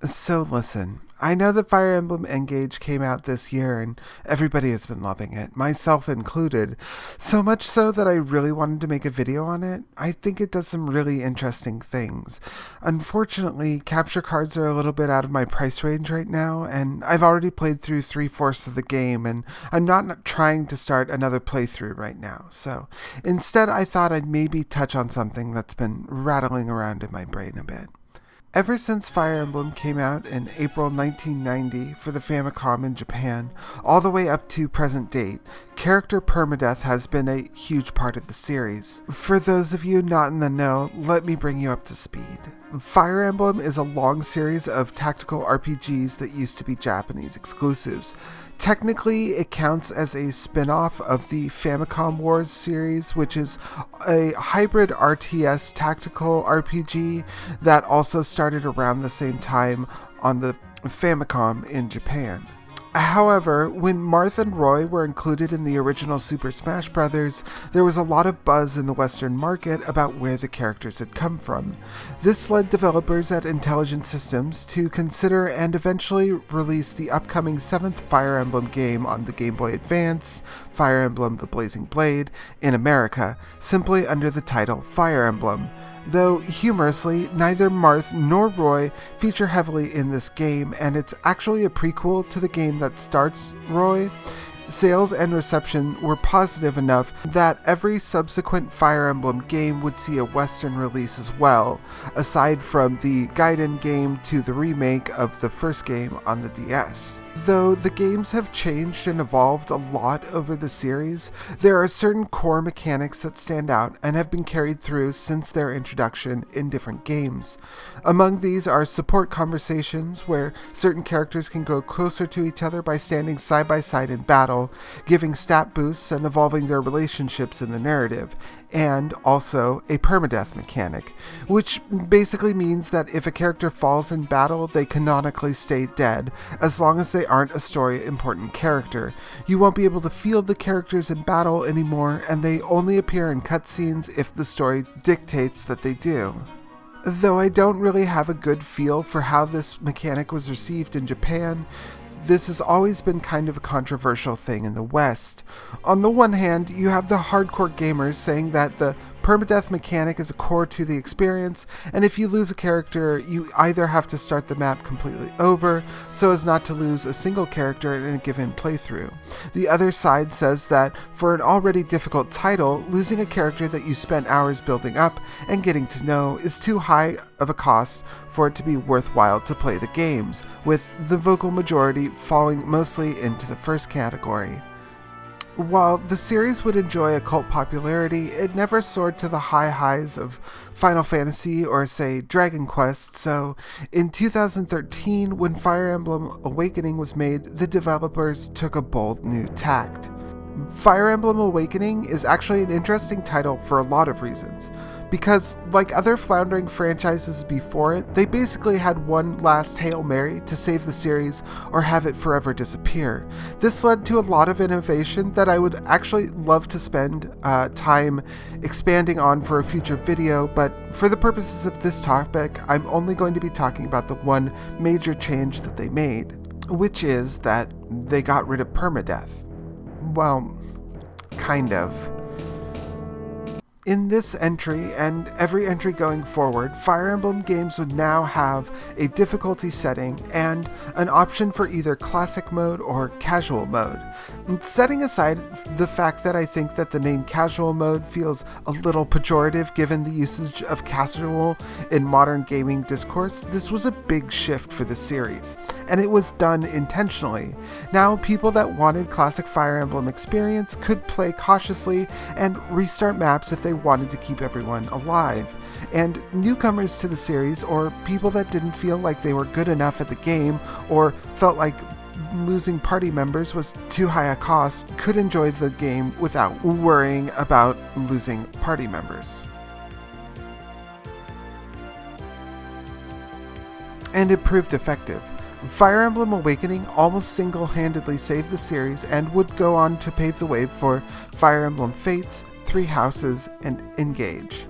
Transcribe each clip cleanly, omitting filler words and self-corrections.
So listen, I know that Fire Emblem Engage came out this year and everybody has been loving it, myself included. So much so that I really wanted to make a video on it. I think it does some really interesting things. Unfortunately, capture cards are a little bit out of my price range right now, and I've already played through 3/4 of the game, and I'm not trying to start another playthrough right now. So instead, I thought I'd maybe touch on something that's been rattling around in my brain a bit. Ever since Fire Emblem came out in April 1990 for the Famicom in Japan, all the way up to present date, character permadeath has been a huge part of the series. For those of you not in the know, let me bring you up to speed. Fire Emblem is a long series of tactical RPGs that used to be Japanese exclusives. Technically, it counts as a spin-off of the Famicom Wars series, which is a hybrid RTS tactical RPG that also started around the same time on the Famicom in Japan. However, when Marth and Roy were included in the original Super Smash Bros., there was a lot of buzz in the Western market about where the characters had come from. This led developers at Intelligent Systems to consider and eventually release the upcoming 7th Fire Emblem game on the Game Boy Advance, Fire Emblem The Blazing Blade, in America, simply under the title Fire Emblem. Though, humorously, neither Marth nor Roy feature heavily in this game, and it's actually a prequel to the game that starts Roy. Sales and reception were positive enough that every subsequent Fire Emblem game would see a Western release as well, aside from the Gaiden game to the remake of the first game on the DS. Though the games have changed and evolved a lot over the series, there are certain core mechanics that stand out and have been carried through since their introduction in different games. Among these are support conversations, where certain characters can go closer to each other by standing side by side in battle, giving stat boosts and evolving their relationships in the narrative, and also a permadeath mechanic, which basically means that if a character falls in battle, they canonically stay dead, as long as they aren't a story important character. You won't be able to field the characters in battle anymore, and they only appear in cutscenes if the story dictates that they do. Though I don't really have a good feel for how this mechanic was received in Japan, this has always been kind of a controversial thing in the West. On the one hand, you have the hardcore gamers saying that the permadeath mechanic is a core to the experience, and if you lose a character, you either have to start the map completely over, so as not to lose a single character in a given playthrough. The other side says that for an already difficult title, losing a character that you spent hours building up and getting to know is too high of a cost for it to be worthwhile to play the games, with the vocal majority falling mostly into the first category. While the series would enjoy a cult popularity, it never soared to the high highs of Final Fantasy or, say, Dragon Quest, so in 2013, when Fire Emblem Awakening was made, the developers took a bold new tact. Fire Emblem Awakening is actually an interesting title for a lot of reasons, because, like other floundering franchises before it, they basically had one last Hail Mary to save the series or have it forever disappear. This led to a lot of innovation that I would actually love to spend time expanding on for a future video, but for the purposes of this topic, I'm only going to be talking about the one major change that they made, which is that they got rid of permadeath. Well, kind of. In this entry, and every entry going forward, Fire Emblem games would now have a difficulty setting and an option for either classic mode or casual mode. Setting aside the fact that I think that the name casual mode feels a little pejorative given the usage of casual in modern gaming discourse, this was a big shift for the series, and it was done intentionally. Now, people that wanted classic Fire Emblem experience could play cautiously and restart maps if they wanted to keep everyone alive, and newcomers to the series or people that didn't feel like they were good enough at the game or felt like losing party members was too high a cost could enjoy the game without worrying about losing party members. And it proved effective. Fire Emblem Awakening almost single-handedly saved the series and would go on to pave the way for Fire Emblem Fates, Three Houses, and Engage.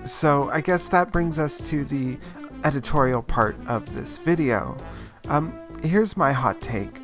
So I guess that brings us to the editorial part of this video. Here's my hot take.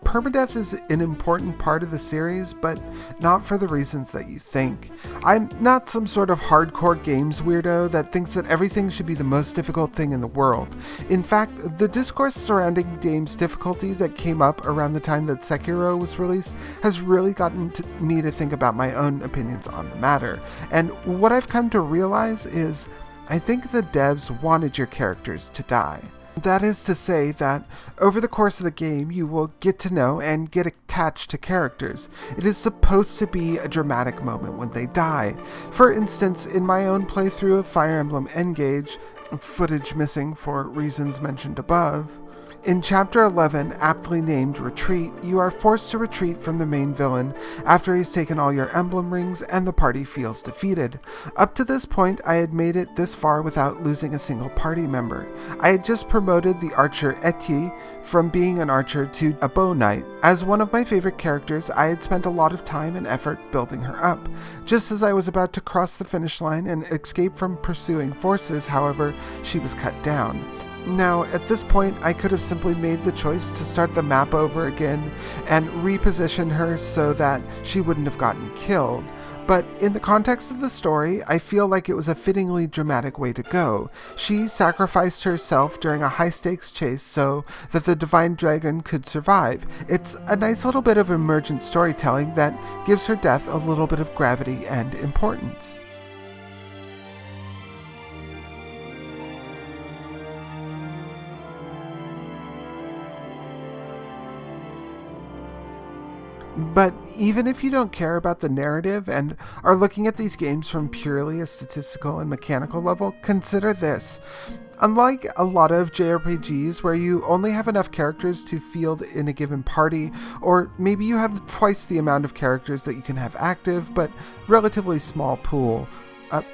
Permadeath is an important part of the series, but not for the reasons that you think. I'm not some sort of hardcore games weirdo that thinks that everything should be the most difficult thing in the world. In fact, the discourse surrounding games difficulty that came up around the time that Sekiro was released has really gotten me to think about my own opinions on the matter. And what I've come to realize is, I think the devs wanted your characters to die. That is to say that over the course of the game, you will get to know and get attached to characters. It is supposed to be a dramatic moment when they die. For instance, in my own playthrough of Fire Emblem Engage, footage missing for reasons mentioned above, in Chapter 11, aptly named Retreat, you are forced to retreat from the main villain after he's taken all your emblem rings and the party feels defeated. Up to this point, I had made it this far without losing a single party member. I had just promoted the archer Eti from being an archer to a bow knight. As one of my favorite characters, I had spent a lot of time and effort building her up. Just as I was about to cross the finish line and escape from pursuing forces, however, she was cut down. Now, at this point, I could have simply made the choice to start the map over again and reposition her so that she wouldn't have gotten killed. But in the context of the story, I feel like it was a fittingly dramatic way to go. She sacrificed herself during a high-stakes chase so that the Divine Dragon could survive. It's a nice little bit of emergent storytelling that gives her death a little bit of gravity and importance. But even if you don't care about the narrative and are looking at these games from purely a statistical and mechanical level, consider this. Unlike a lot of JRPGs where you only have enough characters to field in a given party, or maybe you have twice the amount of characters that you can have active, but relatively small pool,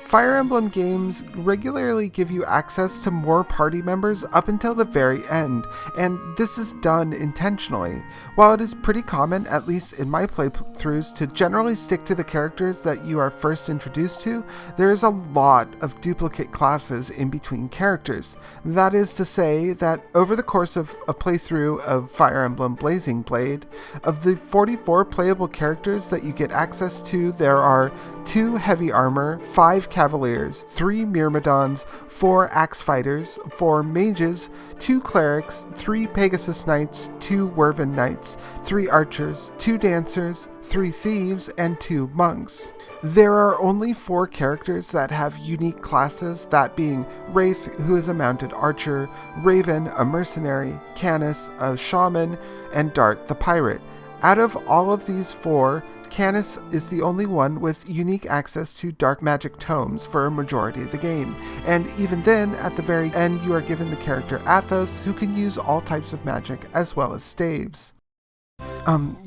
Fire Emblem games regularly give you access to more party members up until the very end, and this is done intentionally. While it is pretty common, at least in my playthroughs, to generally stick to the characters that you are first introduced to, there is a lot of duplicate classes in between characters. That is to say that over the course of a playthrough of Fire Emblem Blazing Blade, of the 44 playable characters that you get access to, there are 2 heavy armor, 5 cavaliers, 3 myrmidons, 4 axe fighters, 4 mages, 2 clerics, 3 Pegasus knights, 2 Werven knights, 3 archers, 2 dancers, 3 thieves, and 2 monks. There are only 4 characters that have unique classes, that being Wraith, who is a mounted archer, Raven, a mercenary, Canis, a shaman, and Dart, the pirate. Out of all of these 4, Canis is the only one with unique access to dark magic tomes for a majority of the game, and even then, at the very end, you are given the character Athos, who can use all types of magic as well as staves.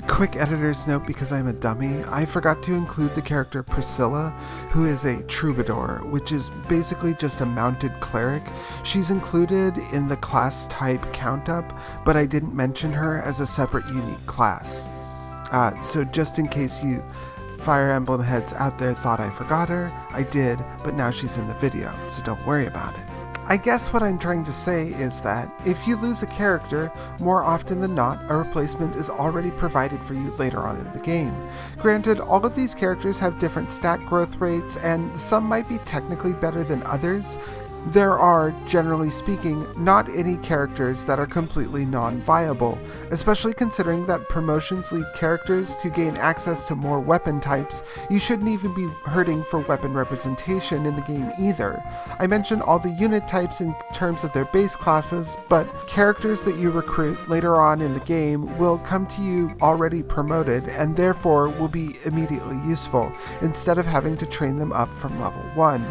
Quick editor's note because I'm a dummy, I forgot to include the character Priscilla, who is a troubadour, which is basically just a mounted cleric. She's included in the class type count up, but I didn't mention her as a separate unique class. So just in case you Fire Emblem heads out there thought I forgot her, I did, but now she's in the video, so don't worry about it. I guess what I'm trying to say is that if you lose a character, more often than not, a replacement is already provided for you later on in the game. Granted, all of these characters have different stat growth rates, and some might be technically better than others. There are, generally speaking, not any characters that are completely non-viable, especially considering that promotions lead characters to gain access to more weapon types. You shouldn't even be hurting for weapon representation in the game either. I mentioned all the unit types in terms of their base classes, but characters that you recruit later on in the game will come to you already promoted and therefore will be immediately useful, instead of having to train them up from level 1.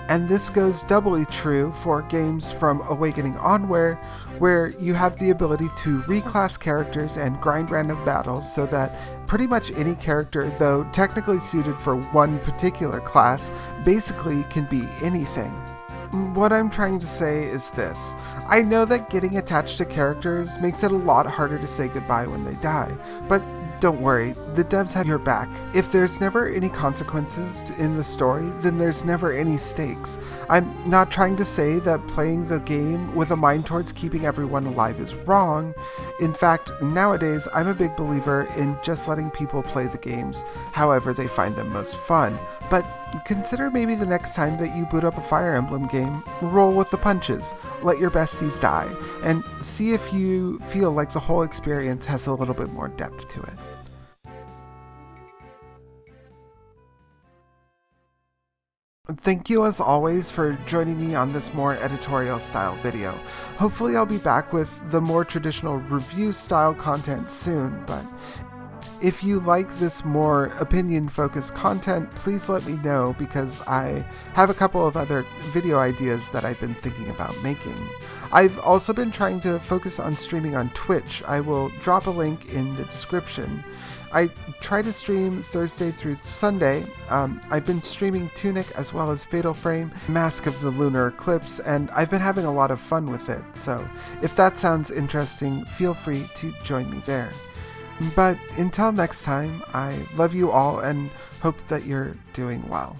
And this goes doubly true for games from Awakening onward, where you have the ability to reclass characters and grind random battles so that pretty much any character, though technically suited for one particular class, basically can be anything. What I'm trying to say is this. I know that getting attached to characters makes it a lot harder to say goodbye when they die, but don't worry, the devs have your back. If there's never any consequences in the story, then there's never any stakes. I'm not trying to say that playing the game with a mind towards keeping everyone alive is wrong. In fact, nowadays, I'm a big believer in just letting people play the games however they find them most fun. But consider maybe the next time that you boot up a Fire Emblem game, roll with the punches, let your besties die, and see if you feel like the whole experience has a little bit more depth to it. Thank you as always for joining me on this more editorial style video. Hopefully I'll be back with the more traditional review style content soon, but if you like this more opinion-focused content, please let me know because I have a couple of other video ideas that I've been thinking about making. I've also been trying to focus on streaming on Twitch. I will drop a link in the description. I try to stream Thursday through Sunday. I've been streaming Tunic as well as Fatal Frame, Mask of the Lunar Eclipse, and I've been having a lot of fun with it. So if that sounds interesting, feel free to join me there. But until next time, I love you all and hope that you're doing well.